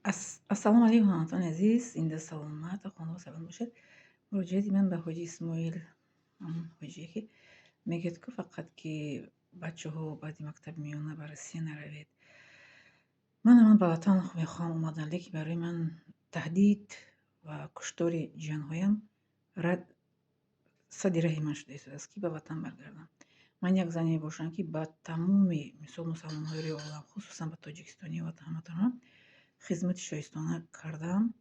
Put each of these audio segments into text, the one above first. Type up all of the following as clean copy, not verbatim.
السلام علیکم هموطن عزیز. این سلامت خانه و سلام باشد. مراجعه من به حاجی اسماعیل، همون حاجی که میگه که فقط که بچه ها بعد مکتب میونه بررسی نروید. من به وطن میخوام اومدن، لیک برای من تهدید و کشتار جانهایم رد صدی راه من شده است که به وطن برگردم. من یک زنی باشم که با تمام مثال مسلمان های عالم، خصوصا به تاجیکستانی و هموطنان خدمت شایستانه کردم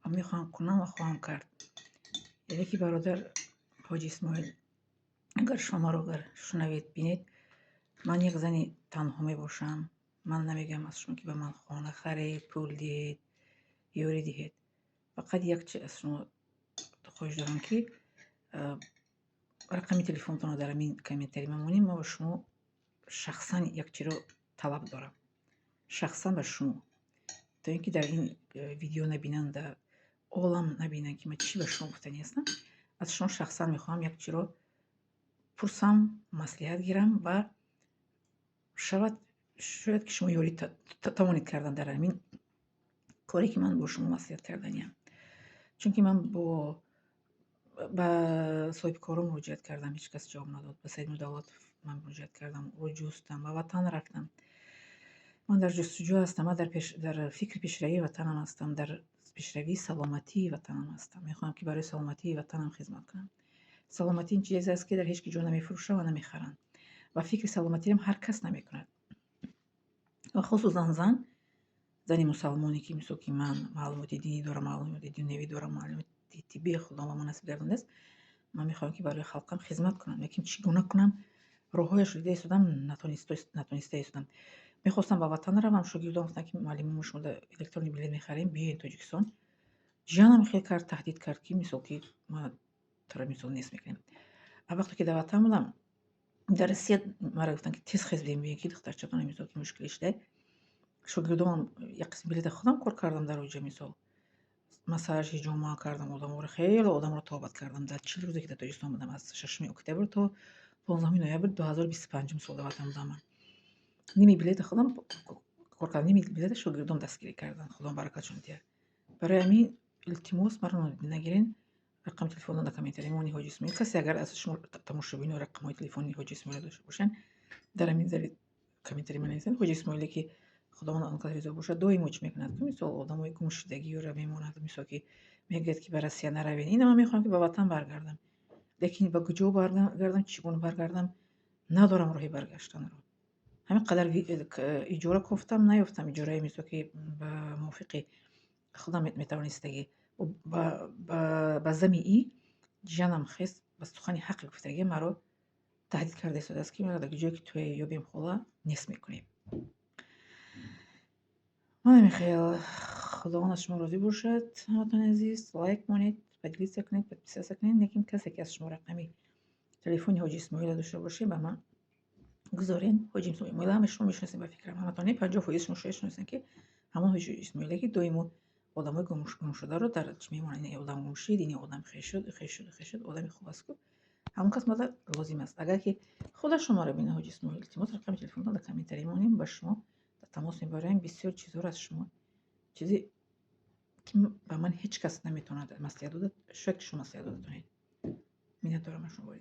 و میخوام کنم و خواهم کرد. یعنی که برادر حاجی اسماعیل، اگر شما رو شنوید بینید، من یک زنی تنها می باشم. من نمیگم از شما که به من خانه خرید، پول دید، یوری دهید. فقط یک چیز از شما خواهش دارم که رقم تلفنتون رو در این کامنتری بمونید. ما به شما شخصا یک چیز رو طلب دارم، شخصا به شما، تا اینکه در این ویدیو نبینن، در عالم نبینن که من چی به شما گفتنی هستم. از شما شخصا میخوام یک چیز رو پرسم، مصلحت گیرم و شاید که شما یاری توانید کردن در همین کاری که من با شما مصلحت کردنیم. چون که من با صاحب کارم مراجعت کردم، هیچ کس جواب نداد. به سید مداولت من مراجعت کردم و جستم و وطن رفتم. من در جستجو هستم، من در فکر پیشروی وطنم هستم، در پیشروی سلامتی وطنم هستم. میخوام که برای سلامتی وطنم خدمت کنم. سلامتی این چیزی است که در هیچ کی جا نمیفروشه و نمیخرن و فکر سلامتی هم هر کس نمیکند. و خصوصا زنی مسلمانی که مثل که من معلومات دینی دارم، معلومات دینوی دارم، معلومات طبی خدا و مناسب گردنده است. من میخوام که برای خلقم خدمت کنم. لیکن چگونه کنم؟ راههایش دیده ایستادم، نتونسته ایستادم. میخواستم به وطن روم. شاگردان گفتن که معلم شما الکترونیک بلیط میخریم، بیاین تاجیکستان. جانم خیلی کرد، تهدید کرد که مثل که ما ترا مثل نیست میکنیم. وقتی که در وطن بودم، در رسید مرا گفتن که تیز خیز بیاین که دخترچتون مثل که مشکلش ده. شاگردان یک قسم بلیط خودم کار کردم در اونجا، مثال مساج جمعه کردم، آدم رو خیلی آدم رو تابت کردم. در 40 روزی که در تاجیکستان بودم، از 6 اکتبر تا 15 نوامبر 2025 سال در وطن بودم. من نیمی بلیط خودم کار کردم، نیمی بلیط شاگردان دستگیری کردن. خدا برکتشون دیه. برای همین التماس مرا نگیرین. رقم تلفن در کامنتری مونی حاجی اسماعیل. کسی اگر از شما تماشابین و رقم تلفنی حاجی اسماعیل داشته باشن، در همین ذریعه کامنتری من نویسن. حاجی اسماعیلی که خداوند آنقدر رضا باشه دوی موج میکند که مثل آدمای گمشدگی رو میموند، مثل که میگه که برای روسیه نروین. اینا من میخوام که به وطن برگردم، لیکن به کجا برگردم، چگونه برگردم؟ ندارم راهی برگشتن رو. همین قدر اجاره گفتم نیافتم اجاره، مثل که به موافق خودم میتوانستگی با زمی ای جانم خست به سخن حق گفتگی مرا تهدید کرده شده است که مرا در جایی که توی یا بیم خدا نیست میکنیم. من خیلی خداوند از شما راضی باشد. همتون عزیز، لایک کنید، پدلیس کنید، پدپیسه کنید. لیکن کسی که از شما رقمی تلفنی حاجی اسماعیل داشته باشه به من گذارین. حاجی اسماعیل همه شما میشناسین به فکرم، همتون 50% شما شناسین که همون حاجی اسماعیل که دویمو آدمای گم شده رو در چی میمونن. این آدم گم شد، این آدم خیش شد، آدم خوب است که همون کس مدد لازم است. اگر که خود شما رو بینه حاجی اسماعیل، التماس رقم تلفن در کامنتری مونیم، با شما در تماس میبریم. بسیار چیزا رو از شما، چیزی که به من هیچ کس نمیتونه مصلحت بده، شاید شما مصلحت بتونید. می‌نه دارم شما.